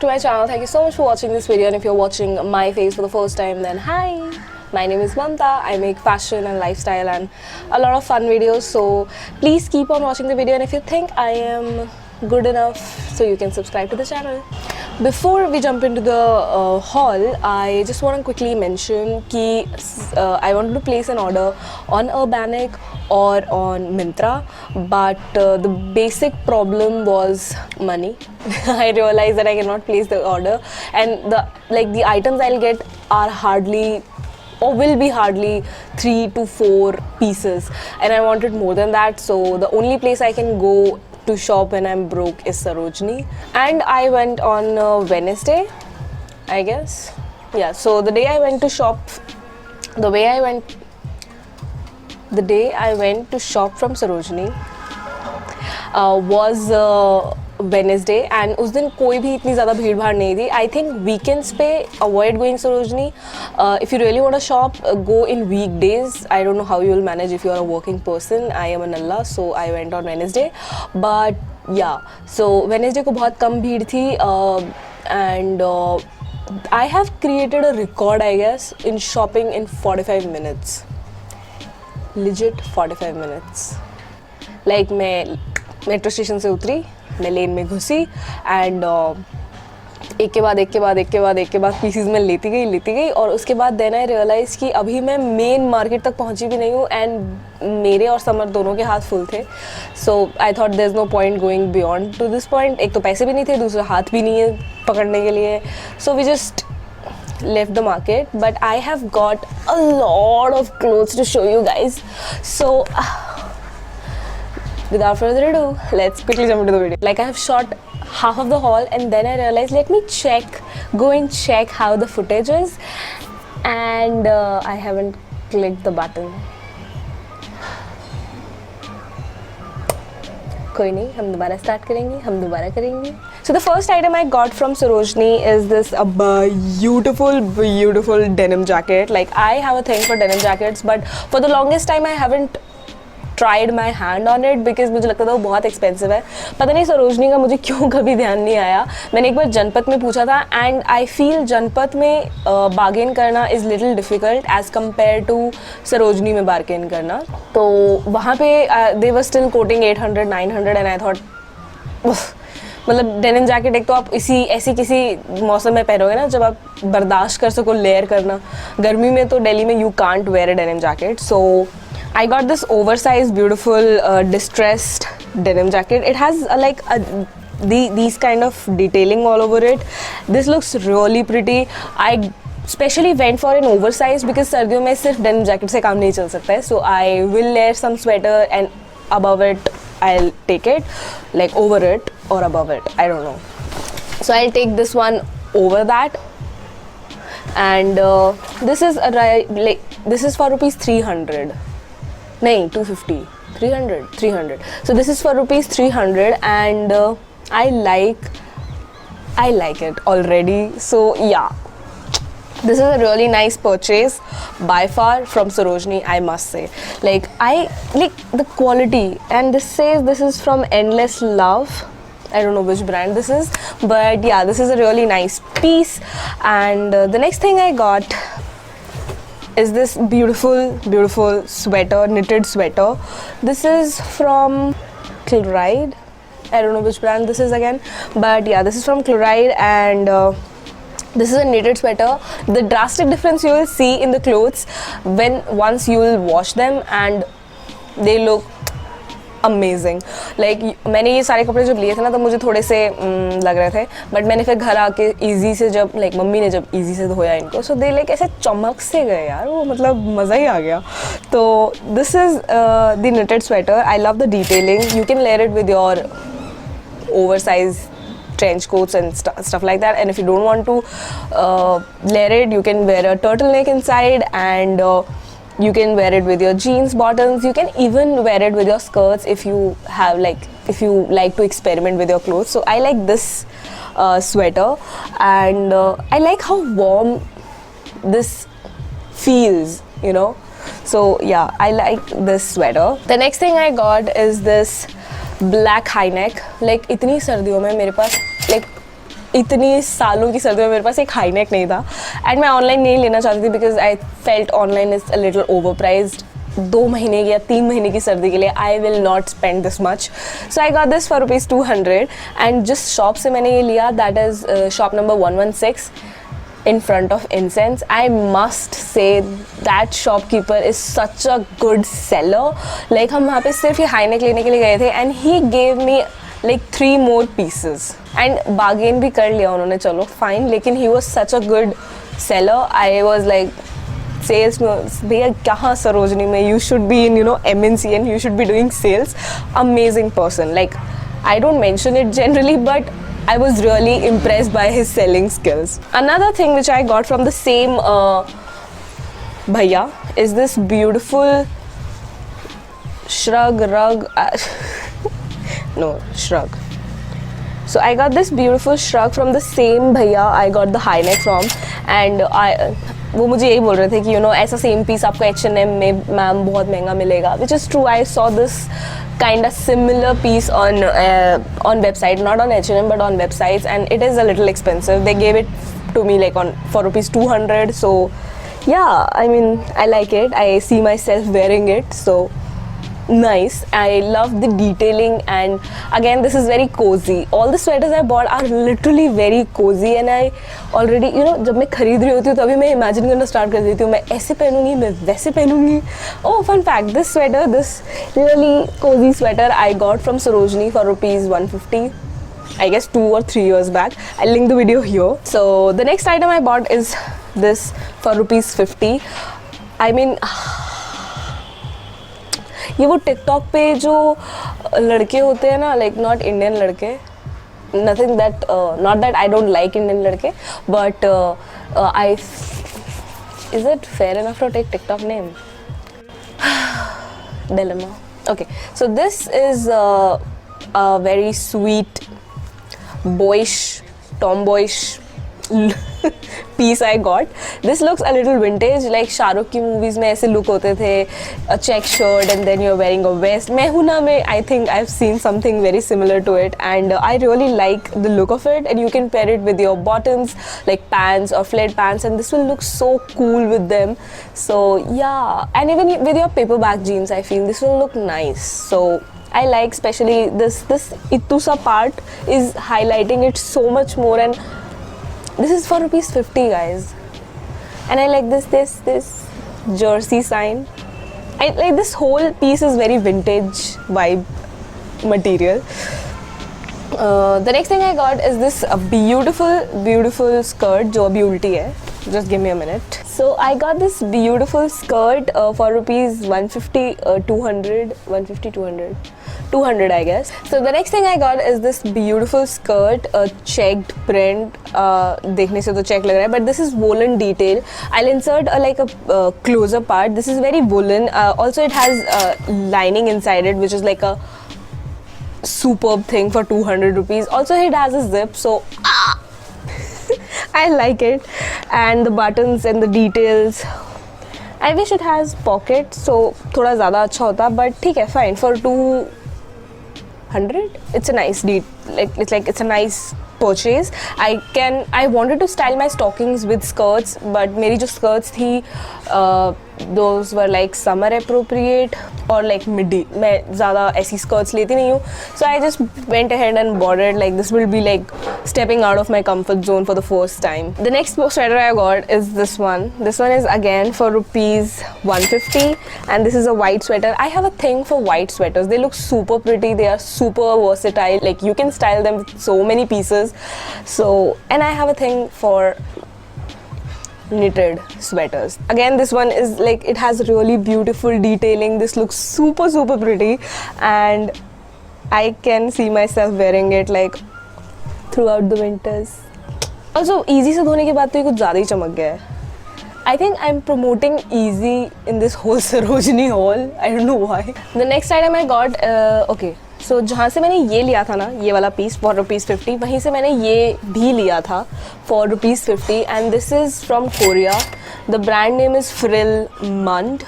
to my channel. Thank you so much for watching this video, and if you're watching my face for the first time, then hi, my name is Mamta. I make fashion and lifestyle and a lot of fun videos, so please keep on watching the video, and if you think I am good enough, so you can subscribe to the channel. Before we jump into the haul, I just want to quickly mention that I wanted to place an order on Urbanic or on Myntra, but the basic problem was money. I realized that I cannot place the order, and the items I'll get are hardly or will be hardly 3 to 4 pieces, and I wanted more than that, so the only place I can go to shop when I'm broke is Sarojini. And I went on Wednesday, I guess. Yeah, so the day I went to shop from Sarojini was Wednesday, and उस दिन कोई भी इतनी ज़्यादा भीड़ भाड़ नहीं थी. I think weekends पे avoid going Sarojini. If you really want to shop, go in weekdays. I don't know how you will manage if you are a working person. I am a nalla, so I went on Wednesday. But yeah, so Wednesday को बहुत कम भीड़ थी, and I have created a record, I guess, in shopping in 45 minutes. Legit 45 minutes. Like मैं metro station से उतरी, मैं लेन में घुसी, एंड एक के बाद पीसीज में लेती गई, और उसके बाद देन आई रियलाइज़ कि अभी मैं मेन मार्केट तक पहुंची भी नहीं हूँ, एंड मेरे और समर दोनों के हाथ फुल थे. So I thought there is no point going beyond to this point. एक तो पैसे भी नहीं थे, दूसरा हाथ भी नहीं है पकड़ने के लिए. So we just left the market, but I have got a lot of clothes to show you guys. So without further ado, let's quickly jump into the video. Like, I have shot half of the haul, and then I realized, let me go and check how the footage is, and I haven't clicked the button. कोई नहीं, हम दोबारा start करेंगे. So the first item I got from Sarojini is this beautiful denim jacket. Like, I have a thing for denim jackets, but for the longest time I haven't tried my hand on it because मुझे लगता था वो बहुत expensive है. पता नहीं सरोजनी का मुझे क्यों कभी ध्यान नहीं आया. मैंने एक बार जनपथ में पूछा था, एंड आई फील जनपथ में बार्गेन करना is little difficult as compare to Sarojini में बार्गेन करना. तो वहाँ पे they were still quoting 800-900, and I thought मतलब डेनिम जैकेट एक तो आप ऐसी किसी मौसम में पहनोगे ना जब आप बर्दाश्त कर सको लेयर करना. गर्मी में तो दिल्ली में you can't where a denim jacket. So I got this oversized, beautiful, distressed denim jacket. It has these kind of detailing all over it. This looks really pretty. I specially went for an oversized because सर्दियों में सिर्फ denim jacket से काम नहीं चल सकता है. So I will layer some sweater, and above it I'll take it, like over it or above it. I don't know. So I'll take this one over that, and this is for rupees 300. नहीं 250, 300. So this is for rupees 300, and I like it already. So yeah, this is a really nice purchase by far from Sarojini, I must say. Like, I like the quality, and this says this is from Endless Love. I don't know which brand this is, but yeah, this is a really nice piece. And the next thing I got is this beautiful sweater, knitted sweater. This is from Chloride. I don't know which brand this is again, but yeah, this is from Chloride, and this is a knitted sweater. The drastic difference you will see in the clothes once you will wash them, and they look amazing. Like मैंने ये सारे कपड़े जब लिए थे ना तो मुझे थोड़े से लग रहे थे, बट मैंने फिर घर आके ईजी से जब मम्मी ने जब ईजी से धोया इनको, सो दे ऐसे चमक से गए यार, वो मतलब मज़ा ही आ गया. तो this is the knitted sweater. I love the detailing. You can layer it with your oversized trench coats and stuff like that, and if you don't want to layer it, you can wear a turtleneck inside, and you can wear it with your jeans bottoms. You can even wear it with your skirts if you like to experiment with your clothes. So I like this sweater, and I like how warm this feels, you know. So yeah, I like this sweater. The next thing I got is this black high neck. Like, इतनी सर्दियों में मेरे पास like इतनी सालों की सर्दी में मेरे पास एक हाई नेक नहीं था एंड मैं ऑनलाइन नहीं लेना चाहती थी because I felt online is a little over prized. 2 महीने या 3 महीने की सर्दी के लिए I will not spend this much. So I got this for ₹200 and जिस शॉप से मैंने ये लिया that is shop number 116 in front of Incense. I must say that shopkeeper is such a good seller. Like हम वहाँ पे सिर्फ ये हाई नेक लेने के लिए गए थे and he gave me like 3 more pieces and bargain भी कर लिया उन्होंने, चलो fine, लेकिन he was such a good seller. I was like sales में भैया कहाँ सरोजनी में, you should be in MNC and you should be doing sales. Amazing person. Like I don't mention it generally but I was really impressed by his selling skills. Another thing which I got from the same bhaiya is this beautiful shrug. So I got this beautiful shrug from the same bhaiya I got the high neck from and वो मुझे यही बोल रहे थे कि ऐसा same piece आपको H&M में मैम बहुत महंगा मिलेगा, which is true. I saw this kind of similar piece on website, not on H&M but on websites, and it is a little expensive. They gave it to me like for ₹200. So yeah, I mean I like it. I see myself wearing it. So nice. I love the detailing and again this is very cozy. All the sweaters I bought are literally very cozy and I already जब मैं खरीद रही होती हूँ तभी मैं imagine करना start कर देती हूँ, मैं ऐसे पहनूंगी, मैं वैसे पहनूंगी. Oh, fun fact, this sweater, this really cozy sweater I got from Sarojini for ₹150. I guess 2 or 3 years back. I'll link the video here. So the next item I bought is this for ₹50. I mean ये वो TikTok पे जो लड़के होते हैं ना, like not Indian लड़के, nothing that, not that I don't like Indian लड़के, but I is it fair enough to take TikTok name? Dilemma. Okay, so this is a very sweet, boyish, tomboyish piece I got. This looks a little vintage, like Shahrukh की movies में ऐसे look होते थे, a check shirt and then you're wearing a vest. मैं हूँ ना में I think I've seen something very similar to it and I really like the look of it and you can pair it with your bottoms like pants or flared pants and this will look so cool with them. So yeah, and even with your paperback jeans I feel this will look nice. So I like especially this itusa part is highlighting it so much more and this is for ₹50 guys and I like this jersey sign. I like this whole piece is very vintage vibe material. The next thing I got is this beautiful skirt जो अभी उल्टी है. Just give me a minute. So I got this beautiful skirt for ₹150, 200, 150, 200. 200 I guess. So the next thing I got is this beautiful skirt, a checked print. देखने से तो check लग रहा है, but this is woolen detail. I'll insert like a closer part. This is very woolen. Also it has lining inside it, which is like a superb thing for ₹200. Also it has a zip, so I like it, and the buttons and the details. I wish it has pockets, so थोड़ा ज़्यादा अच्छा होता, but ठीक है, fine for 200. It's a nice it's a nice purchase. I wanted to style my stockings with skirts, but मेरी जो skirts थी those were like summer appropriate or like midi. मैं ज़्यादा ऐसी skirts लेती नहीं हूँ, so I just went ahead and bought it. Like this will be like stepping out of my comfort zone for the first time. The next sweater I got is this one. This one is again for ₹150 and this is a white sweater. I have a thing for white sweaters. They look super pretty. They are super versatile. Like you can style them with so many pieces. So, and I have a thing for knitted sweaters. Again, this one is like it has really beautiful detailing. This looks super pretty and I can see myself wearing it like throughout the winters. Also easy से धोने के बाद तो ये कुछ ज़्यादा ही चमक गया है. I think I'm promoting easy in this whole Sarojini haul. I don't know why. The next item I got, okay. So जहाँ से मैंने ये लिया था ना, ये वाला पीस for ₹50, वहीं से मैंने ये भी लिया था for ₹50 and this is from Korea. The brand name is Frill Mund.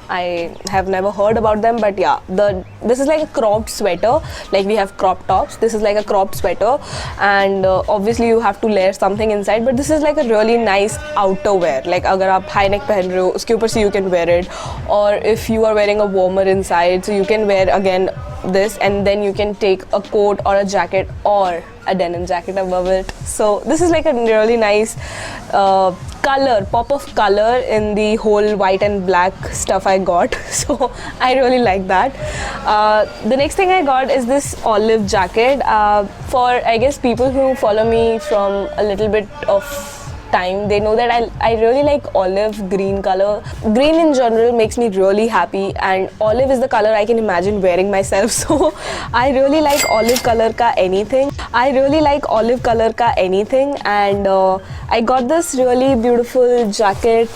I have never heard about them, but yeah, this is like a cropped sweater. Like we have crop tops. This is like a cropped sweater, and obviously you have to layer something inside. But this is like a really nice outerwear. Like अगर आप high neck पहन रहे हो, उसके ऊपर से you can wear it. Or if you are wearing a warmer inside, so you can wear again this, and then you can take a coat or a jacket or a denim jacket above it. So this is like a really nice pop of color in the whole white and black stuff I got. So I really like that. The next thing I got is this olive jacket. For I guess people who follow me from a little bit of time, they know that I really like olive green color. Green in general makes me really happy, and olive is the color I can imagine wearing myself. So I really like olive color ka anything. And I got this really beautiful jacket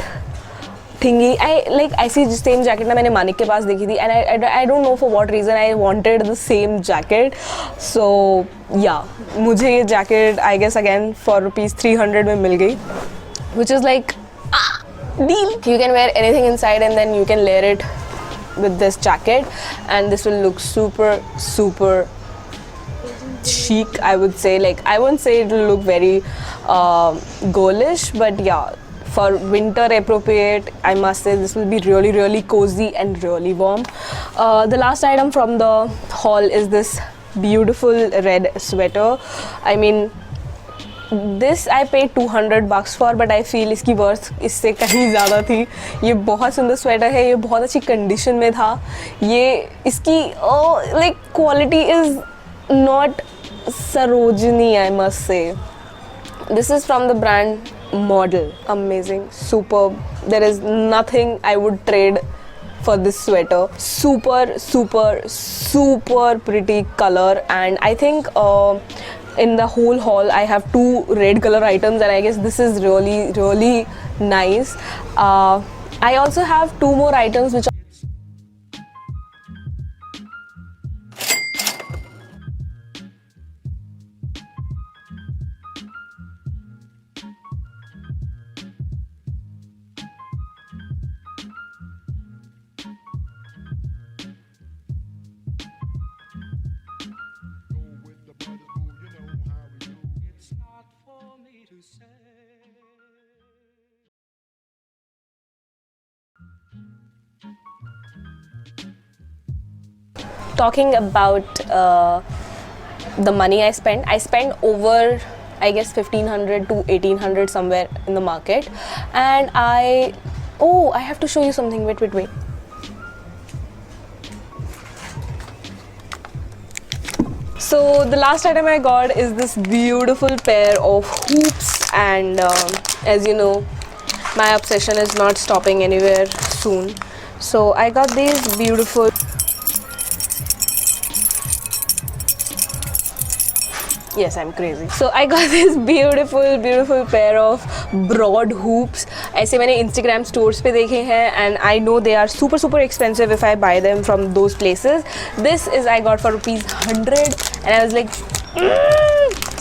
thingy. I see the same jacket na मैंने मानिक के पास देखी थी, and I don't know for what reason I wanted the same jacket. So yeah, मुझे ये jacket I guess again for ₹300 में मिल गई, which is like deal. You can wear anything inside and then you can layer it with this jacket, and this will look super chic, I would say. Like I won't say it will look very girlish, but yeah, for winter appropriate, I must say this will be really cozy and really warm. The last item from the haul is this beautiful red sweater. I mean, this I paid $200 for, but I feel इसकी worth इससे कहीं ज़्यादा थी. ये बहुत सुंदर sweater है, ये बहुत अच्छी कंडीशन में था. ये इसकी like quality is not Sarojini, I must say. This is from the brand Model. Amazing, superb. There is nothing I would trade for this sweater. Super pretty color, and I think in the whole haul I have 2 red color items, and I guess this is really nice. I also have 2 more items which talking about the money I spent over I guess 1500 to 1800 somewhere in the market, and I have to show you something. Wait. So the last item I got is this beautiful pair of hoops, and as you know, my obsession is not stopping anywhere soon. So I got these beautiful Yes, I'm crazy. So I got this beautiful pair of broad hoops. ऐसे मैंने Instagram stores पे देखे हैं, and I know they are super expensive if I buy them from those places. This is I got for ₹100, and I was like,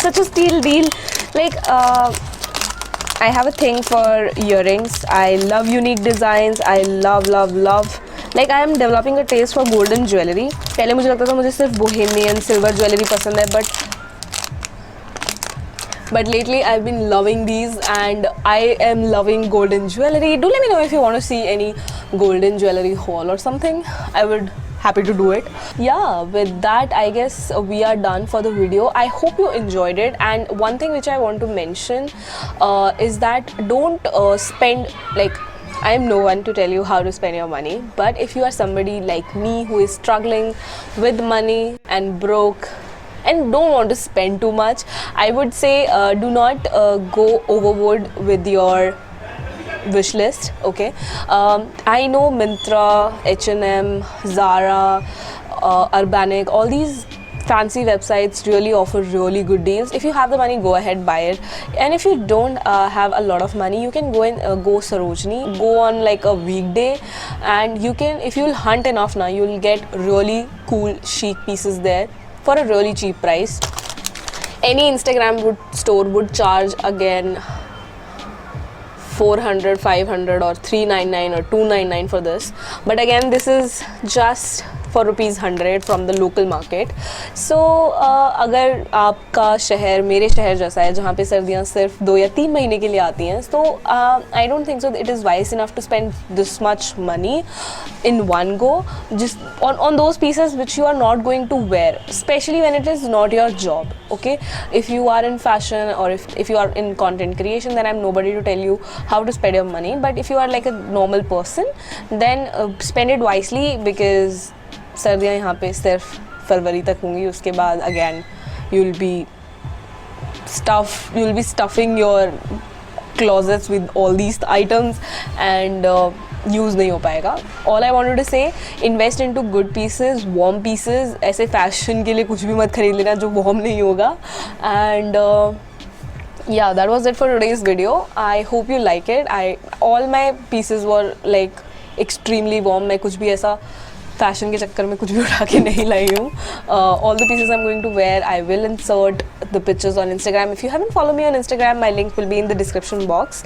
such a steal deal. Like I have a thing for earrings. I love unique designs. I love. Like I am developing a taste for golden jewelry. पहले मुझे लगता था मुझे सिर्फ bohemian silver jewelry पसंद है, but lately I've been loving these, and I am loving golden jewelry. Do let me know if you want to see any golden jewelry haul or something. I would happy to do it. Yeah, with that I guess we are done for the video. I hope you enjoyed it, and one thing which I want to mention is that don't spend, like, I am no one to tell you how to spend your money, but if you are somebody like me who is struggling with money and broke and don't want to spend too much, I would say do not go overboard with your wish list. Okay, I know Myntra, H&M, Zara, Urbanic, all these fancy websites really offer really good deals. If you have the money, go ahead, buy it. And if you don't have a lot of money, you can go and go Sarojini, go on like a weekday, and you can, if you'll hunt enough now, you'll get really cool chic pieces there for a really cheap price. Any Instagram store would charge again 400, 500 or 399 or 299 for this. But again, this is just for ₹100 from the local market. So अगर आपका शहर मेरे शहर जैसा है जहाँ पे सर्दियाँ सिर्फ 2 या 3 महीने के लिए आती हैं, तो I don't think so it is wise enough to spend this much money in one go just on those pieces which you are not going to wear, especially when it is not your job. Okay, if you are in fashion or if you are in content creation, then I'm nobody to tell you how to spend your money. But if you are like a normal person, then spend it wisely, because सर्दियाँ यहाँ पे सिर्फ फरवरी तक होंगी. उसके बाद again you'll be stuffing your closets with all these items and use नहीं हो पाएगा. All I wanted to say, invest into good pieces, warm pieces. ऐसे फैशन के लिए कुछ भी मत खरीद लेना जो warm नहीं होगा. And yeah, that was it for today's video. I hope you like it. All my pieces were like extremely warm. मैं कुछ भी ऐसा फैशन के चक्कर में कुछ भी उठा के नहीं लाई हूँ. All the pieces I'm going to wear, I will insert the pictures on Instagram. If you haven't followed me on Instagram, my link will be in the description box.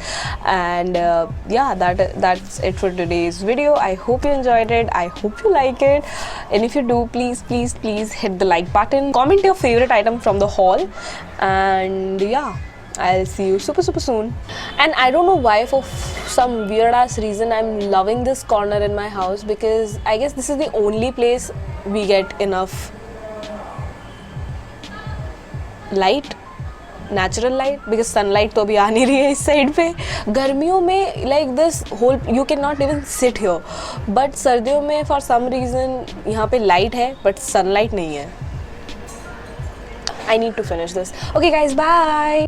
And yeah, that's it for today's video. I hope you enjoyed it. I hope you like it. And if you do, please hit the like button. Comment your favorite item from the haul. And yeah, I'll see you super soon. And I don't know why, for some weird ass reason, I'm loving this corner in my house, because I guess this is the only place we get enough light, natural light, because sunlight तो अभी आ नहीं रही है इस side पे. गर्मियों में like this whole you cannot even sit here, but सर्दियों में for some reason यहाँ पे light है but sunlight नहीं है. I need to finish this. Okay guys, bye.